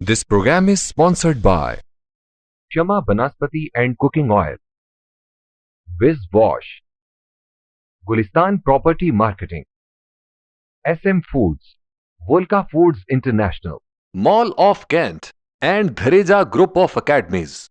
This program is sponsored by Shama Banaspati and Cooking Oil, Wiz Wash, Gulistan Property Marketing, SM Foods, Volca Foods International, Mall of Kent, and Dhareja Group of Academies.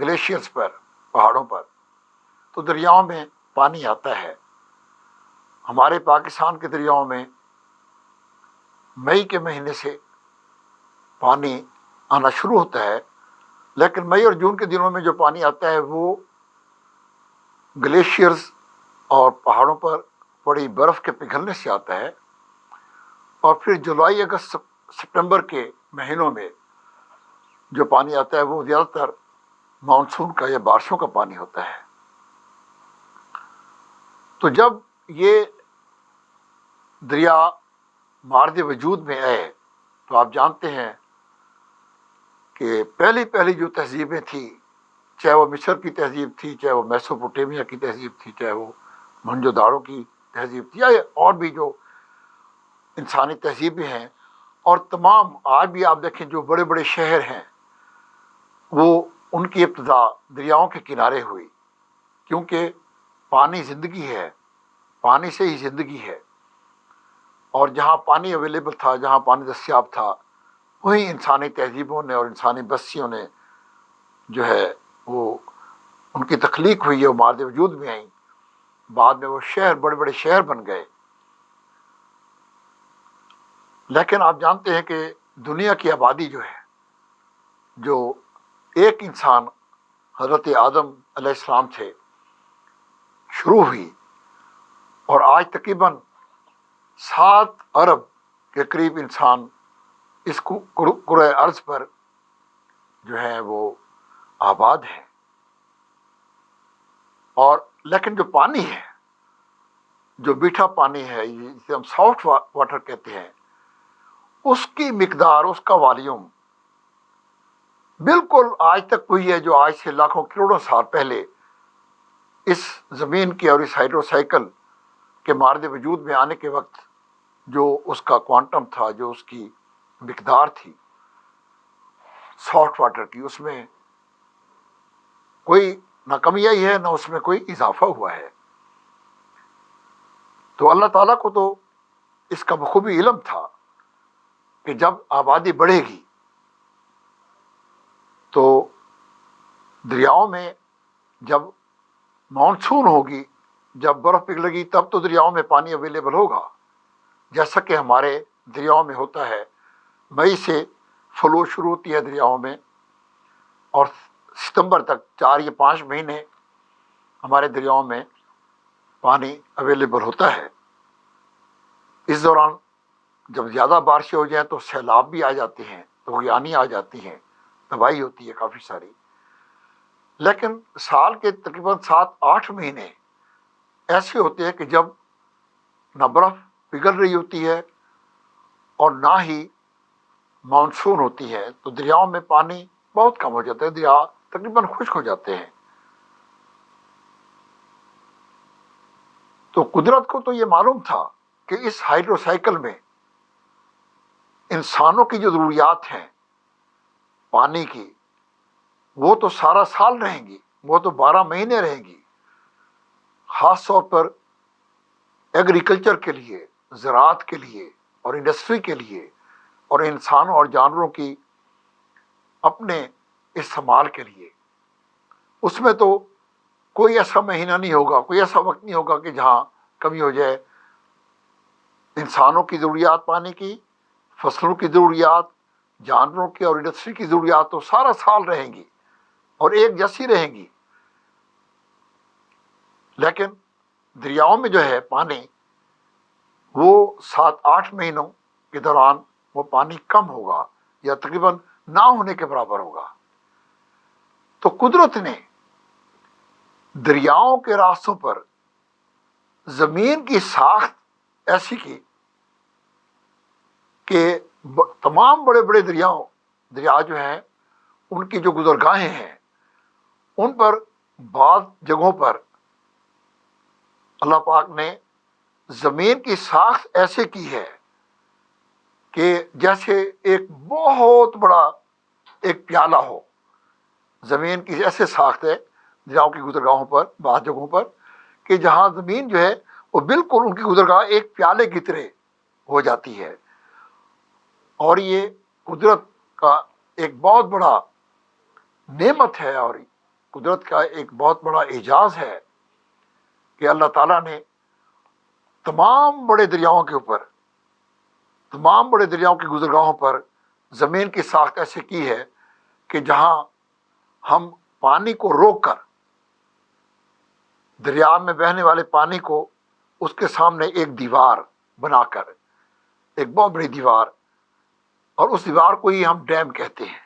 Glaciers پر، پہاڑوں پر، تو دریاؤں میں پانی آتا ہے. ہمارے پاکستان کے دریاؤں میں مئی کے مہینے سے پانی آنا شروع ہوتا ہے، لیکن مئی اور جون کے دنوں میں جو پانی آتا ہے وہ گلیشیئرز اور پہاڑوں پر پڑی برف کے پگھلنے سے آتا ہے. اور پھر جولائی، اگست، سپٹمبر کے مہینوں میں جو پانی آتا ہے وہ زیادہ تر مانسون کا یا بارشوں کا پانی ہوتا ہے. تو جب یہ دریا مارد وجود میں آئے تو آپ جانتے ہیں کہ پہلی جو تہذیبیں تھیں، چاہے وہ مصر کی تہذیب تھی، چاہے وہ میسوپوٹیمیا کی تہذیب تھی، چاہے وہ موہنجو داڑو کی تہذیب تھی، یا اور بھی جو انسانی تہذیبیں ہیں، اور تمام آج بھی آپ دیکھیں جو بڑے بڑے شہر ہیں وہ ان کی ابتدا دریاؤں کے کنارے ہوئی، کیونکہ پانی زندگی ہے، پانی سے ہی زندگی ہے. اور جہاں پانی اویلیبل تھا، جہاں پانی دستیاب تھا، وہیں انسانی تہذیبوں نے اور انسانی بستیوں نے جو ہے وہ ان کی تخلیق ہوئی ہے، وہ مارد وجود میں آئیں. بعد میں وہ شہر بڑے بڑے شہر بن گئے. لیکن آپ جانتے ہیں کہ دنیا کی آبادی جو ہے، جو ایک انسان حضرت آدم علیہ السلام سے شروع ہوئی، اور آج تقریباً 7 ارب کے قریب انسان اس کرۂ ارض پر جو ہے وہ آباد ہیں. اور لیکن جو پانی ہے، جو میٹھا پانی ہے، جسے ہم سافٹ واٹر کہتے ہیں، اس کی مقدار، اس کا والیوم بالکل آج تک وہی ہے جو آج سے لاکھوں کروڑوں سال پہلے اس زمین کے اور اس ہائیڈرو سائیکل کے مارد وجود میں آنے کے وقت جو اس کا کوانٹم تھا، جو اس کی مقدار تھی سافٹ واٹر کی، اس میں کوئی نہ کمی آئی ہے، نہ اس میں کوئی اضافہ ہوا ہے. تو اللہ تعالیٰ کو تو اس کا بخوبی علم تھا کہ جب آبادی بڑھے گی تو دریاؤں میں جب مانسون ہوگی، جب برف پگھلے گی، تب تو دریاؤں میں پانی اویلیبل ہوگا، جیسا کہ ہمارے دریاؤں میں ہوتا ہے. مئی سے فلو شروع ہوتی ہے دریاؤں میں، اور ستمبر تک 4 یا 5 مہینے ہمارے دریاؤں میں پانی اویلیبل ہوتا ہے. اس دوران جب زیادہ بارشیں ہو جائیں تو سیلاب بھی آ جاتے ہیں، طغیانی آ جاتی ہیں، تباہی ہوتی ہے کافی ساری. لیکن سال کے تقریباً 7-8 مہینے ایسے ہوتے ہیں کہ جب نہ برف پگھل رہی ہوتی ہے اور نہ ہی مانسون ہوتی ہے، تو دریاؤں میں پانی بہت کم ہو جاتا ہے، دریا تقریباً خشک ہو جاتے ہیں. تو قدرت کو تو یہ معلوم تھا کہ اس ہائیڈرو سائیکل میں انسانوں کی جو ضروریات ہیں پانی کی، وہ تو سارا سال رہیں گی، وہ تو 12 مہینے رہیں گی. خاص طور پر ایگریکلچر کے لیے، زراعت کے لیے اور انڈسٹری کے لیے، اور انسانوں اور جانوروں کی اپنے استعمال کے لیے. اس میں تو کوئی ایسا مہینہ نہیں ہوگا، کوئی ایسا وقت نہیں ہوگا کہ جہاں کمی ہو جائے. انسانوں کی ضروریات پانی کی، فصلوں کی ضروریات، جانوروں کی اور انڈسٹری کی ضروریات تو سارا سال رہیں گی اور ایک جیسی رہیں گی. لیکن دریاؤں میں جو ہے پانی، وہ 7-8 مہینوں کے دوران وہ پانی کم ہوگا یا تقریباً نہ ہونے کے برابر ہوگا. تو قدرت نے دریاؤں کے راستوں پر زمین کی ساخت ایسی کی کہ تمام بڑے بڑے دریا جو ہیں، ان کی جو گزرگاہیں ہیں، ان پر بعض جگہوں پر اللہ پاک نے زمین کی ساخت ایسے کی ہے کہ جیسے ایک بہت بڑا ایک پیالہ ہو. زمین کی ایسے ساخت ہے دریاؤں کی گزرگاہوں پر، بعض جگہوں پر، کہ جہاں زمین جو ہے وہ بالکل ان کی گزرگاہ ایک پیالے کی طرح ہو جاتی ہے. اور یہ قدرت کا ایک بہت بڑا نعمت ہے، اور قدرت کا ایک بہت بڑا اعجاز ہے کہ اللہ تعالیٰ نے تمام بڑے دریاؤں کے اوپر، تمام بڑے دریاؤں کی گزرگاہوں پر زمین کی ساخت ایسے کی ہے کہ جہاں ہم پانی کو روک کر، دریا میں بہنے والے پانی کو، اس کے سامنے ایک دیوار بنا کر، ایک بہت بڑی دیوار، اور اس دیوار کو ہی ہم ڈیم کہتے ہیں،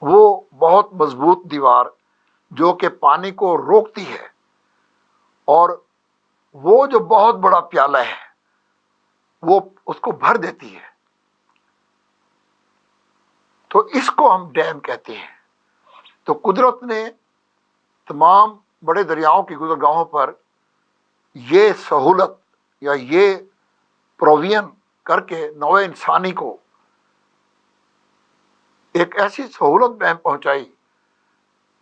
وہ بہت مضبوط دیوار جو کہ پانی کو روکتی ہے، اور وہ جو بہت بڑا پیالہ ہے وہ اس کو بھر دیتی ہے، تو اس کو ہم ڈیم کہتے ہیں۔ تو قدرت نے تمام بڑے دریاؤں کی گزرگاہوں پر یہ سہولت یا یہ پروویژن کر کے نوع انسانی کو ایک ایسی سہولت میں پہنچائی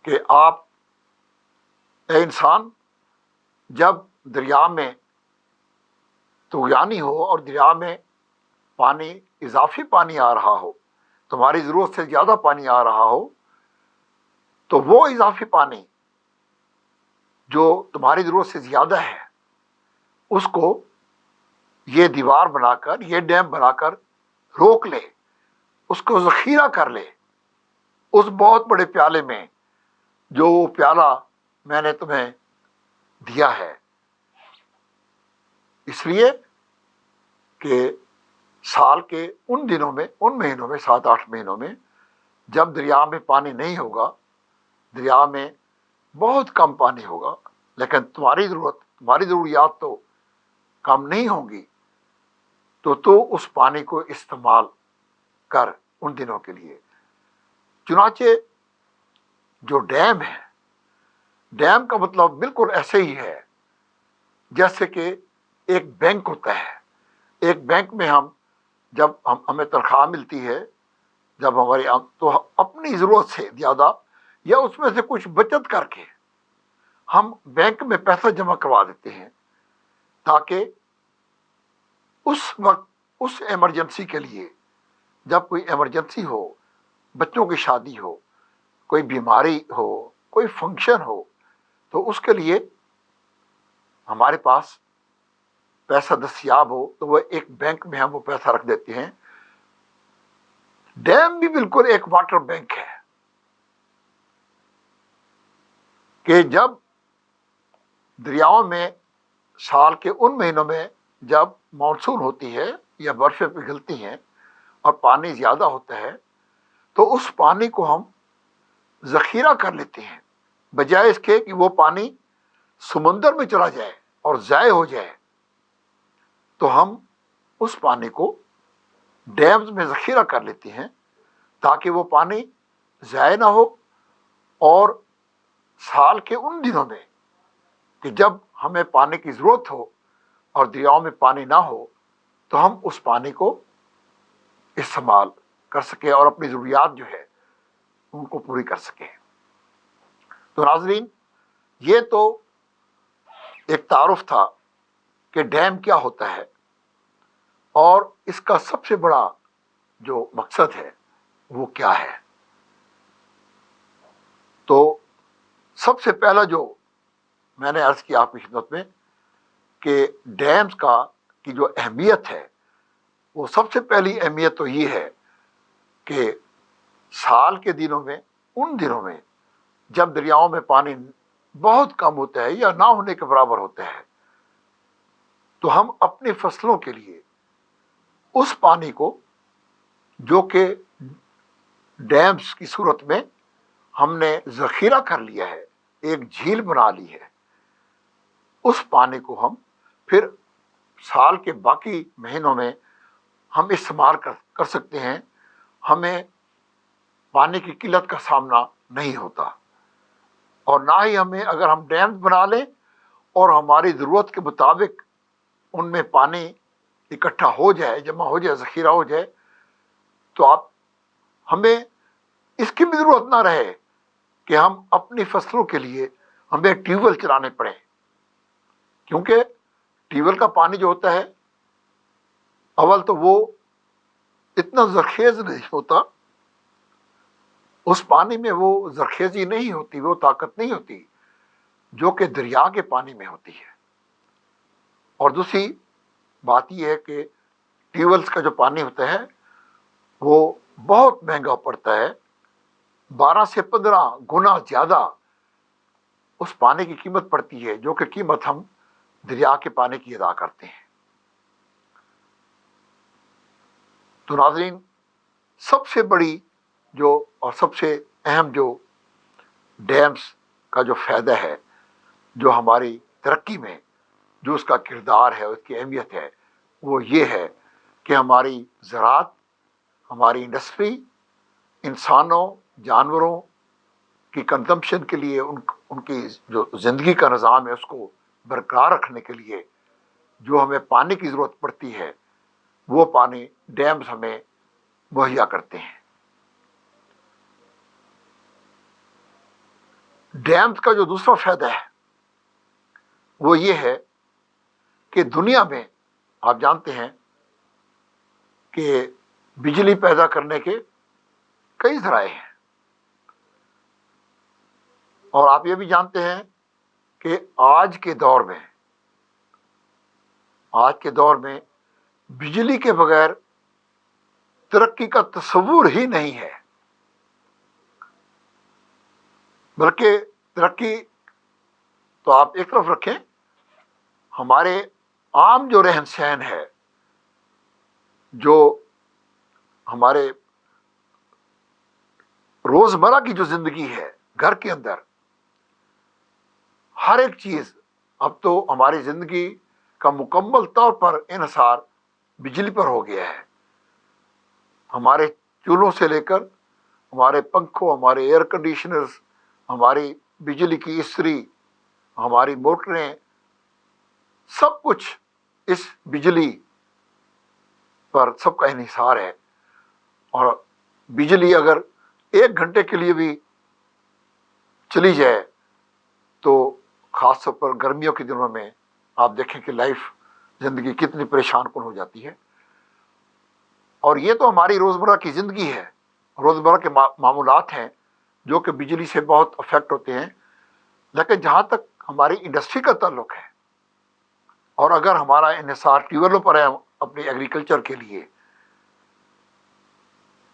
کہ آپ، اے انسان، جب دریا میں طغیانی ہو اور دریا میں پانی، اضافی پانی آ رہا ہو، تمہاری ضرورت سے زیادہ پانی آ رہا ہو، تو وہ اضافی پانی جو تمہاری ضرورت سے زیادہ ہے، اس کو یہ دیوار بنا کر، یہ ڈیم بنا کر روک لے، اس کو ذخیرہ کر لے اس بہت بڑے پیالے میں، جو وہ پیالہ میں نے تمہیں دیا ہے۔ اس لیے کہ سال کے ان دنوں میں، ان مہینوں میں، 7-8 مہینوں میں، جب دریا میں پانی نہیں ہوگا، دریا میں بہت کم پانی ہوگا، لیکن تمہاری ضروریات تو کم نہیں ہوں گی، تو اس پانی کو استعمال کر ان دنوں کے لیے۔ چنانچہ جو ڈیم ہے، ڈیم کا مطلب بالکل ایسے ہی ہے جیسے کہ ایک بینک ہوتا ہے۔ ایک بینک میں جب ہمیں تنخواہ ملتی ہے، جب تو اپنی ضرورت سے زیادہ یا اس میں سے کچھ بچت کر کے ہم بینک میں پیسہ جمع کروا دیتے ہیں، تاکہ اس وقت، اس ایمرجنسی کے لیے، جب کوئی ایمرجنسی ہو، بچوں کی شادی ہو، کوئی بیماری ہو، کوئی فنکشن ہو، تو اس کے لیے ہمارے پاس پیسہ دستیاب ہو، تو وہ ایک بینک میں ہم وہ پیسہ رکھ دیتے ہیں۔ ڈیم بھی بالکل ایک واٹر بینک ہے کہ جب دریاؤں میں سال کے ان مہینوں میں جب مانسون ہوتی ہے یا برفیں پگھلتی ہیں اور پانی زیادہ ہوتا ہے، تو اس پانی کو ہم ذخیرہ کر لیتے ہیں، بجائے اس کے کہ وہ پانی سمندر میں چلا جائے اور ضائع ہو جائے، تو ہم اس پانی کو ڈیمز میں ذخیرہ کر لیتے ہیں، تاکہ وہ پانی ضائع نہ ہو، اور سال کے ان دنوں میں کہ جب ہمیں پانی کی ضرورت ہو اور دریاؤں میں پانی نہ ہو، تو ہم اس پانی کو استعمال کر سکیں اور اپنی ضروریات جو ہے ان کو پوری کر سکیں۔ تو ناظرین، یہ تو ایک تعارف تھا کہ ڈیم کیا ہوتا ہے، اور اس کا سب سے بڑا جو مقصد ہے وہ کیا ہے۔ تو سب سے پہلا جو میں نے عرض کیا آپ کی خدمت میں کہ ڈیمز کی جو اہمیت ہے، وہ سب سے پہلی اہمیت تو یہ ہے کہ سال کے دنوں میں، ان دنوں میں جب دریاؤں میں پانی بہت کم ہوتا ہے یا نہ ہونے کے برابر ہوتا ہے، تو ہم اپنی فصلوں کے لیے اس پانی کو، جو کہ ڈیمز کی صورت میں ہم نے ذخیرہ کر لیا ہے، ایک جھیل بنا لی ہے، اس پانی کو ہم پھر سال کے باقی مہینوں میں ہم استعمال کر سکتے ہیں۔ ہمیں پانی کی قلت کا سامنا نہیں ہوتا، اور نہ ہی ہمیں، اگر ہم ڈیم بنا لیں اور ہماری ضرورت کے مطابق ان میں پانی اکٹھا ہو جائے، جمع ہو جائے، ذخیرہ ہو جائے، تو ہمیں اس کی بھی ضرورت نہ رہے کہ ہم اپنی فصلوں کے لیے ہمیں ٹیوب ویل چلانے پڑیں، کیونکہ ٹیوب ویل کا پانی جو ہوتا ہے، اول تو وہ اتنا زرخیز نہیں ہوتا، اس پانی میں وہ زرخیزی نہیں ہوتی، وہ طاقت نہیں ہوتی جو کہ دریا کے پانی میں ہوتی ہے۔ اور دوسری بات یہ ہے کہ ٹیوبویلس کا جو پانی ہوتا ہے وہ بہت مہنگا پڑتا ہے، 12 سے 15 گنا زیادہ اس پانی کی قیمت پڑتی ہے جو کہ قیمت ہم دریا کے پانی کی ادا کرتے ہیں۔ تو ناظرین، سب سے بڑی جو اور سب سے اہم جو ڈیمز کا جو فائدہ ہے، جو ہماری ترقی میں جو اس کا کردار ہے، اس کی اہمیت ہے، وہ یہ ہے کہ ہماری زراعت، ہماری انڈسٹری، انسانوں، جانوروں کی کنزمپشن کے لیے، ان کی جو زندگی کا نظام ہے اس کو برقرار رکھنے کے لیے جو ہمیں پانی کی ضرورت پڑتی ہے، وہ پانی ڈیمز ہمیں مہیا کرتے ہیں۔ ڈیمز کا جو دوسرا فائدہ ہے وہ یہ ہے کہ دنیا میں آپ جانتے ہیں کہ بجلی پیدا کرنے کے کئی ذرائع ہیں، اور آپ یہ بھی جانتے ہیں کہ آج کے دور میں بجلی کے بغیر ترقی کا تصور ہی نہیں ہے، بلکہ ترقی تو آپ ایک طرف رکھیں، ہمارے عام جو رہن سہن ہے، جو ہمارے روزمرہ کی جو زندگی ہے گھر کے اندر، ہر ایک چیز اب تو ہماری زندگی کا مکمل طور پر انحصار بجلی پر ہو گیا ہے۔ ہمارے چولہوں سے لے کر ہمارے پنکھوں، ہمارے ایئر کنڈیشنرز، ہماری بجلی کی استری، ہماری موٹریں، سب کچھ اس بجلی پر سب کا انحصار ہے۔ اور بجلی اگر 1 گھنٹے کے لیے بھی چلی جائے تو خاص طور پر گرمیوں کے دنوں میں آپ دیکھیں کہ زندگی کتنی پریشان کن ہو جاتی ہے۔ اور یہ تو ہماری روزمرہ کی زندگی ہے، روزمرہ کے معمولات ہیں جو کہ بجلی سے بہت افیکٹ ہوتے ہیں۔ لیکن جہاں تک ہماری انڈسٹری کا تعلق ہے، اور اگر ہمارا انحصار ٹیوبویلوں پر ہے اپنی ایگریکلچر کے لیے،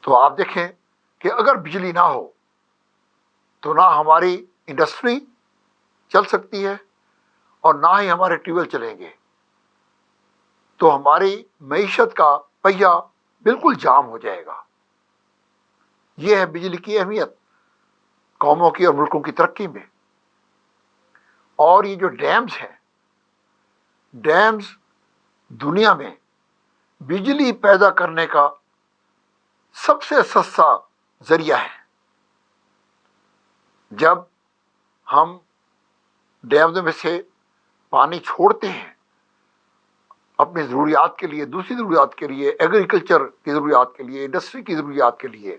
تو آپ دیکھیں کہ اگر بجلی نہ ہو تو نہ ہماری انڈسٹری چل سکتی ہے اور نہ ہی ہمارے ٹیوبویل چلیں گے، تو ہماری معیشت کا پہیہ بالکل جام ہو جائے گا۔ یہ ہے بجلی کی اہمیت قوموں کی اور ملکوں کی ترقی میں۔ اور یہ جو ڈیمز ہیں، ڈیمز دنیا میں بجلی پیدا کرنے کا سب سے سستا ذریعہ ہے۔ جب ہم ڈیمز میں سے پانی چھوڑتے ہیں اپنی ضروریات کے لیے، دوسری ضروریات کے لیے، ایگریکلچر کی ضروریات کے لیے، انڈسٹری کی ضروریات کے لیے،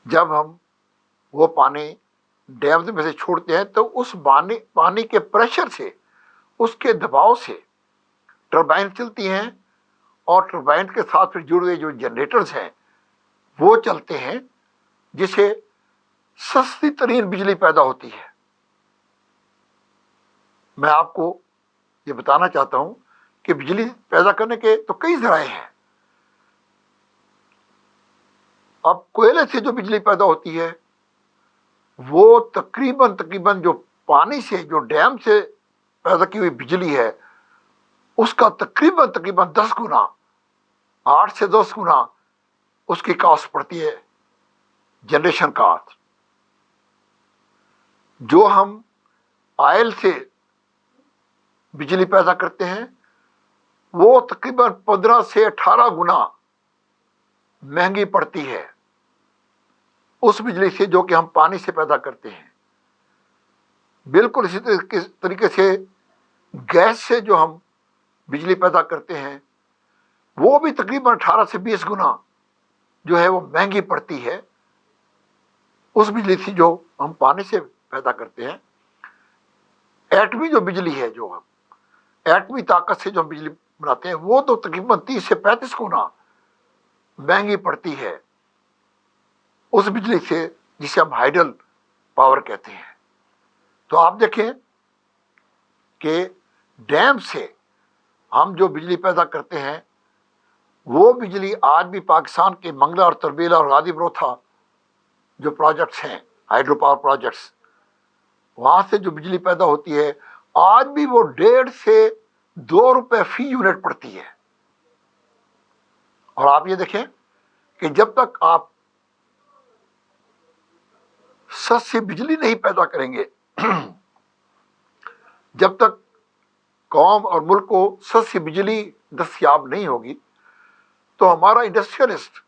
جب ہم وہ پانی ڈیمز میں سے چھوڑتے ہیں تو اس پانی کے پریشر سے، اس کے دباؤ سے ٹربائن چلتی ہیں، اور ٹربائن کے ساتھ پھر جڑے ہوئے جو جنریٹرز ہیں وہ چلتے ہیں، جس سے سستی ترین بجلی پیدا ہوتی ہے۔ میں آپ کو یہ بتانا چاہتا ہوں کہ بجلی پیدا کرنے کے تو کئی ذرائع ہیں۔ اب کوئلے سے جو بجلی پیدا ہوتی ہے وہ تقریباً جو پانی سے، جو ڈیم سے پیدا کی ہوئی بجلی ہے، اس کا تقریباً 10 گنا، 8 سے 10 گنا اس کی کاسٹ پڑتی ہے، جنریشن کاسٹ۔ جو ہم آئل سے بجلی پیدا کرتے ہیں وہ تقریباً 15 سے 18 گنا مہنگی پڑتی ہے اس بجلی سے جو کہ ہم پانی سے پیدا کرتے ہیں۔ بالکل اسی طریقے سے گیس سے جو ہم بجلی پیدا کرتے ہیں وہ بھی تقریباً 18 سے 20 گنا جو ہے وہ مہنگی پڑتی ہے اس بجلی سے جو ہم پانی سے پیدا کرتے ہیں۔ ایٹمی جو بجلی ہے، جو ہم ایٹمی طاقت سے جو ہم بجلی بناتے ہیں، وہ تو تقریباً 30 سے 35 گنا مہنگی پڑتی ہے اس بجلی سے جسے ہم ہائیڈل پاور کہتے ہیں. تو آپ دیکھیں کہ ڈیم سے ہم جو بجلی پیدا کرتے ہیں وہ بجلی آج بھی پاکستان کے منگلا اور تربیلا اور غازی بروتھا جو پروجیکٹس ہیں ہائیڈرو پاور پروجیکٹس، وہاں سے جو بجلی پیدا ہوتی ہے آج بھی وہ 1.5 سے 2 روپے فی یونٹ پڑتی ہے. اور آپ یہ دیکھیں کہ جب تک آپ سستی بجلی نہیں پیدا کریں گے، جب تک قوم اور ملک کو سستی بجلی دستیاب نہیں ہوگی، تو ہمارا انڈسٹریلسٹ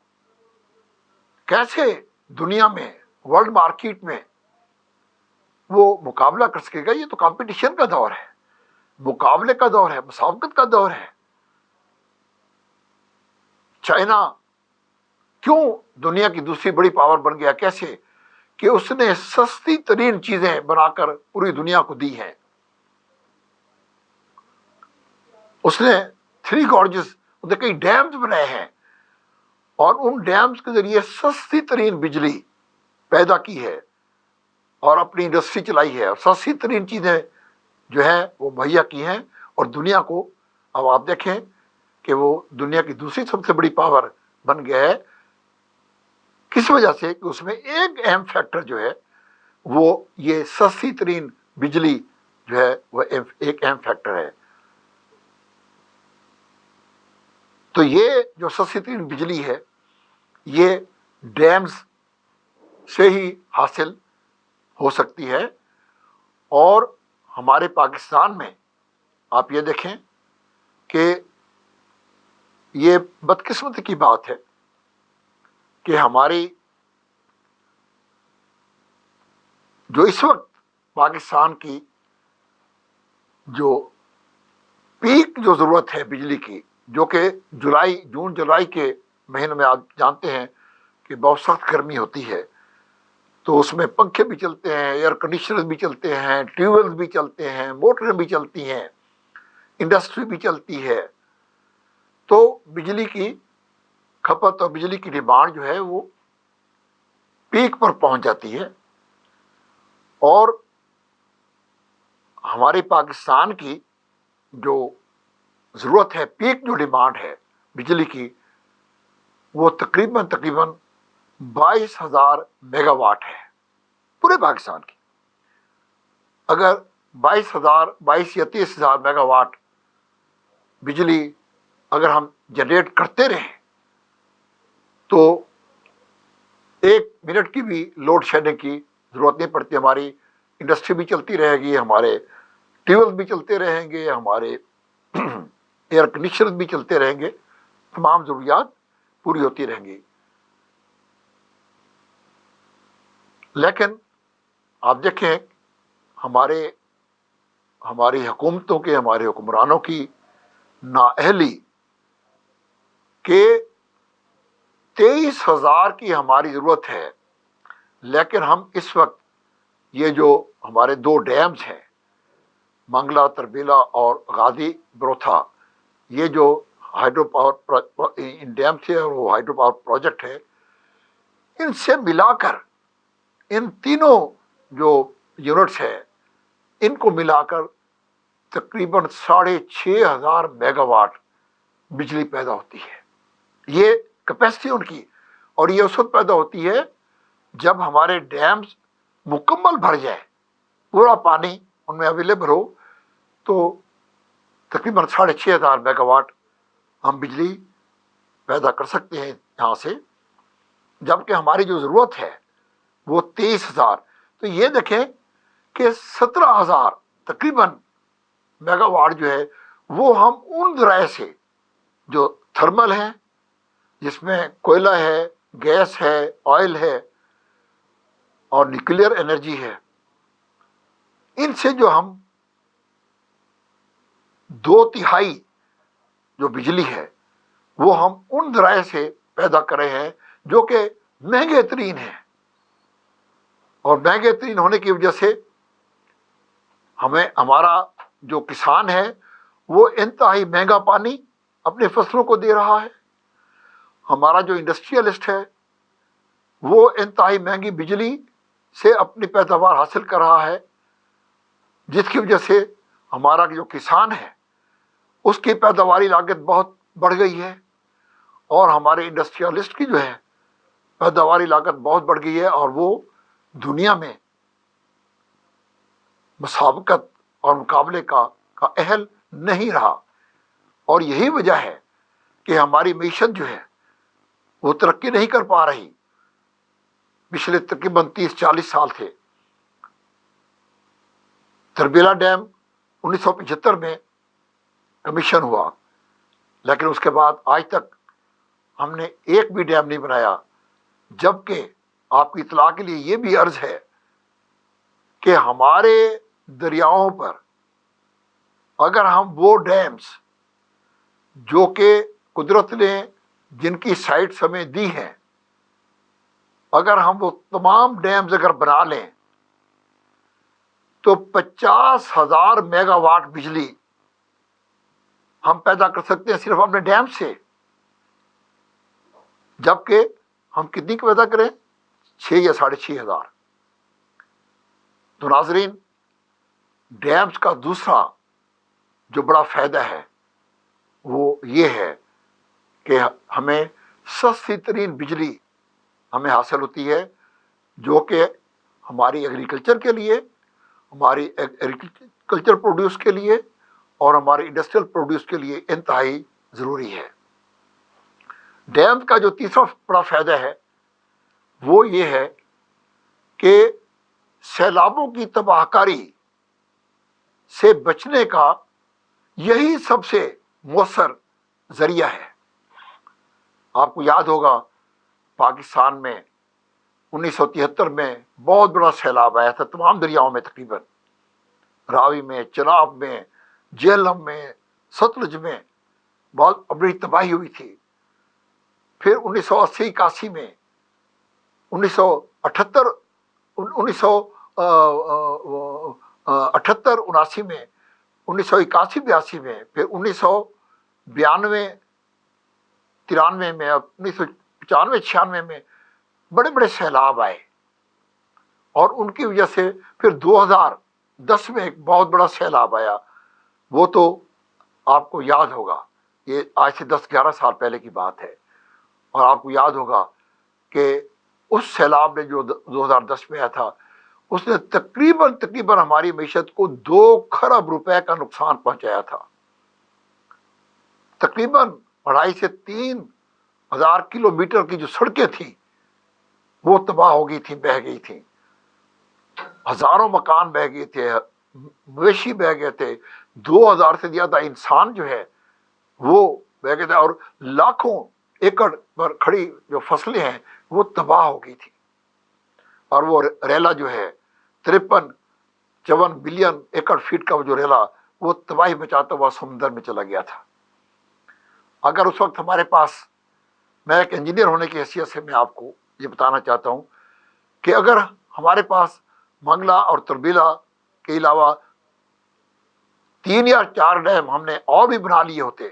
کیسے دنیا میں ورلڈ مارکیٹ میں وہ مقابلہ کر سکے گا؟ یہ تو کمپٹیشن کا دور ہے، مقابلے کا دور ہے، مسابقت کا دور ہے. چائنا کیوں دنیا کی دوسری بڑی پاور بن گیا؟ کیسے؟ کہ اس نے سستی ترین چیزیں بنا کر پوری دنیا کو دی ہیں. اس نے 3 گارجز کئی ڈیمز بنائے ہیں اور ان ڈیمز کے ذریعے سستی ترین بجلی پیدا کی ہے اور اپنی انڈسٹری چلائی ہے اور سستی ترین چیزیں جو ہیں وہ مہیا کی ہیں. اور دنیا کو اب آپ دیکھیں کہ وہ دنیا کی دوسری سب سے بڑی پاور بن گیا ہے. کس وجہ سے؟ کہ اس میں ایک اہم فیکٹر جو ہے وہ یہ سستی ترین بجلی جو ہے وہ ایک اہم فیکٹر ہے. تو یہ جو سستی ترین بجلی ہے یہ ڈیمز سے ہی حاصل ہو سکتی ہے. اور ہمارے پاکستان میں آپ یہ دیکھیں کہ یہ بدقسمتی کی بات ہے کہ ہماری جو اس وقت پاکستان کی جو پیک جو ضرورت ہے بجلی کی، جو کہ جون جولائی کے مہینے میں آپ جانتے ہیں کہ بہت سخت گرمی ہوتی ہے، تو اس میں پنکھے بھی چلتے ہیں، ایئر کنڈیشنر بھی چلتے ہیں، ٹیوب ویل بھی چلتے ہیں، موٹریں بھی چلتی ہیں، انڈسٹری بھی چلتی ہے. تو بجلی کی کھپت اور بجلی کی ڈیمانڈ جو ہے وہ پیک پر پہنچ جاتی ہے. اور ہمارے پاکستان کی جو ضرورت ہے، پیک جو ڈیمانڈ ہے بجلی کی، وہ تقریباً 22,000 میگا واٹ ہے پورے پاکستان کی. اگر 22 یا 23,000 میگا واٹ بجلی اگر ہم جنریٹ کرتے رہیں تو 1 منٹ کی بھی لوڈ شیڈنگ کی ضرورت نہیں پڑتی. ہماری انڈسٹری بھی چلتی رہے گی، ہمارے ٹیوبل بھی چلتے رہیں گے، ہمارے ایئر کنڈیشنر بھی چلتے رہیں گے، تمام ضروریات پوری ہوتی رہیں گی. لیکن آپ دیکھیں ہماری حکومتوں کے، ہمارے حکمرانوں کی نااہلی کہ 23,000 کی ہماری ضرورت ہے، لیکن ہم اس وقت یہ جو ہمارے 2 ڈیمز ہیں منگلا تربیلا اور غازی بروتھا، یہ جو ہائیڈرو پاور ان ڈیم سے اور وہ ہائیڈرو پاور پروجیکٹ ہے، ان سے ملا کر ان تینوں جو یونٹس ہیں ان کو ملا کر تقریباً 6,500 میگا واٹ بجلی پیدا ہوتی ہے. یہ کیپیسٹی ان کی، اور یہ اس وقت پیدا ہوتی ہے جب ہمارے ڈیمز مکمل بھر جائے، پورا پانی ان میں اویلیبل ہو، تو تقریباً 6,500 میگا واٹ ہم بجلی پیدا کر سکتے ہیں یہاں سے، جبکہ ہماری جو ضرورت ہے وہ 23,000. تو یہ دیکھیں کہ 17,000 تقریباً میگا واٹ جو ہے وہ ہم ان ذرائع سے جو تھرمل ہیں، جس میں کوئلہ ہے، گیس ہے، آئل ہے اور نیوکلیئر انرجی ہے، ان سے جو ہم 2/3 جو بجلی ہے وہ ہم ان ذرائع سے پیدا کر رہے ہیں جو کہ مہنگے ترین ہیں. اور مہنگے ترین ہونے کی وجہ سے ہمارا جو کسان ہے وہ انتہائی مہنگا پانی اپنے فصلوں کو دے رہا ہے. ہمارا جو انڈسٹریلسٹ ہے وہ انتہائی مہنگی بجلی سے اپنی پیداوار حاصل کر رہا ہے، جس کی وجہ سے ہمارا جو کسان ہے اس کی پیداواری لاگت بہت بڑھ گئی ہے، اور ہمارے انڈسٹریلسٹ کی جو ہے پیداواری لاگت بہت بڑھ گئی ہے، اور وہ دنیا میں مسابقت اور مقابلے کا اہل نہیں رہا۔ اور یہی وجہ ہے کہ ہماری معیشت جو ہے وہ ترقی نہیں کر پا رہی۔ پچھلے تقریباً 30-40 سال تھے۔ تربیلا ڈیم 1975 میں کمیشن ہوا، لیکن اس کے بعد آج تک ہم نے ایک بھی ڈیم نہیں بنایا، جبکہ آپ کی اطلاع کے لیے یہ بھی عرض ہے کہ ہمارے دریاؤں پر اگر ہم وہ ڈیمز جو کہ قدرت نے جن کی سائٹس ہمیں دی ہیں، اگر ہم وہ تمام ڈیمز اگر بنا لیں تو 50,000 میگا واٹ بجلی ہم پیدا کر سکتے ہیں صرف اپنے ڈیم سے، جبکہ ہم کتنی کی پیدا کریں؟ 6 یا 6,500۔ تو ناظرین، ڈیمز کا دوسرا جو بڑا فائدہ ہے وہ یہ ہے کہ ہمیں سستی ترین بجلی ہمیں حاصل ہوتی ہے، جو کہ ہماری ایگریکلچر کے لیے، ہماری ایگریکلچر پروڈیوس کے لیے اور ہمارے انڈسٹریل پروڈیوس کے لیے انتہائی ضروری ہے۔ ڈیم کا جو تیسرا بڑا فائدہ ہے وہ یہ ہے کہ سیلابوں کی تباہ کاری سے بچنے کا یہی سب سے مؤثر ذریعہ ہے۔ آپ کو یاد ہوگا پاکستان میں 1973 میں بہت بڑا سیلاب آیا تھا تمام دریاؤں میں، تقریباً راوی میں، چناب میں، جہلم میں، ستلج میں بہت بڑی تباہی ہوئی تھی۔ پھر 1980-81 میں، 1978-79 میں، 1981-82 میں، پھر 1992-93 میں، 1995-96 میں بڑے بڑے سیلاب آئے، اور ان کی وجہ سے پھر 2010 میں ایک بہت بڑا سیلاب آیا۔ وہ تو آپ کو یاد ہوگا، یہ آج سے 10-11 سال پہلے کی بات ہے، اور آپ کو یاد ہوگا کہ اس سیلاب نے جو 2010 میں آیا تھا اس نے تقریباً ہماری معیشت کو 2 کھرب روپے کا نقصان پہنچایا تھا۔ تقریباً 2.5 سے 3,000 کلومیٹر کی جو سڑکیں تھیں وہ تباہ ہو گئی تھیں، بہہ گئی تھیں، ہزاروں مکان بہہ گئے تھے، مویشی بہہ گئے تھے، 2,000 سے زیادہ انسان جو ہے وہ بہہ گئے تھے، اور لاکھوں ایکڑ پر کھڑی جو فصلیں ہیں وہ تباہ ہو گئی تھی، اور وہ ریلا جو ہے 53-54 بلین ایکڑ فیٹ کا وہ جو ریلا وہ تباہی مچاتا ہوا سمندر میں چلا گیا تھا۔ اگر اس وقت ہمارے پاس، میں ایک انجینئر ہونے کی حیثیت سے میں آپ کو یہ بتانا چاہتا ہوں کہ اگر ہمارے پاس منگلا اور تربیلا کے علاوہ 3 یا 4 ڈیم ہم نے اور بھی بنا لیے ہوتے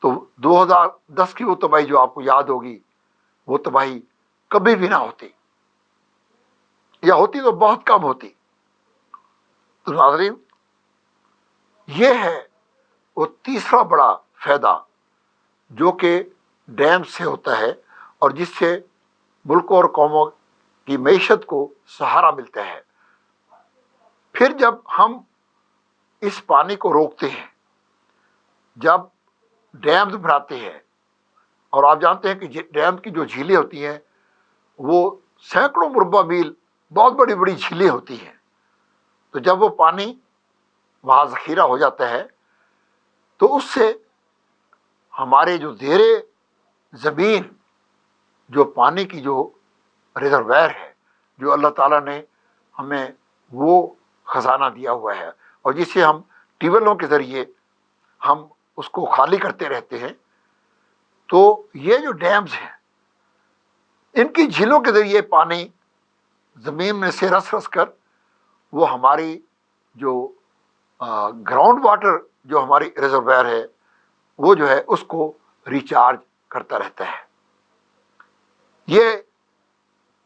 تو 2010 کی وہ تباہی جو آپ کو یاد ہوگی وہ تباہی کبھی بھی نہ ہوتی، یا ہوتی تو بہت کم ہوتی۔ تو ناظرین، یہ ہے وہ تیسرا بڑا فائدہ جو کہ ڈیم سے ہوتا ہے، اور جس سے ملکوں اور قوموں کی معیشت کو سہارا ملتا ہے۔ پھر جب ہم اس پانی کو روکتے ہیں، جب ڈیمز بناتے ہیں، اور آپ جانتے ہیں کہ ڈیم کی جو جھیلیں ہوتی ہیں وہ سینکڑوں مربع میل بہت بڑی بڑی جھیلیں ہوتی ہیں، تو جب وہ پانی وہاں ذخیرہ ہو جاتا ہے تو اس سے ہمارے جو زیرِ زمین جو پانی کی جو ریزرویر ہے، جو اللہ تعالیٰ نے ہمیں وہ خزانہ دیا ہوا ہے، اور جسے ہم ٹیوبویلوں کے ذریعے ہم اس کو خالی کرتے رہتے ہیں، تو یہ جو ڈیمز ہیں ان کی جھیلوں کے ذریعے پانی زمین میں سے رس رس کر وہ ہماری جو گراؤنڈ واٹر جو ہماری ریزرویر ہے وہ جو ہے اس کو ریچارج کرتا رہتا ہے۔ یہ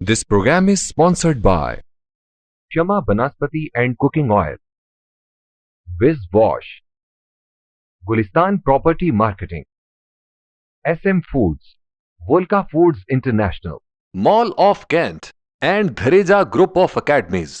This program is sponsored by Shama Banaspati and Cooking Oil, Wiz Wash, Gulistan Property Marketing, SM Foods, Volca Foods International, Mall of Kent and Dhareja Group of Academies.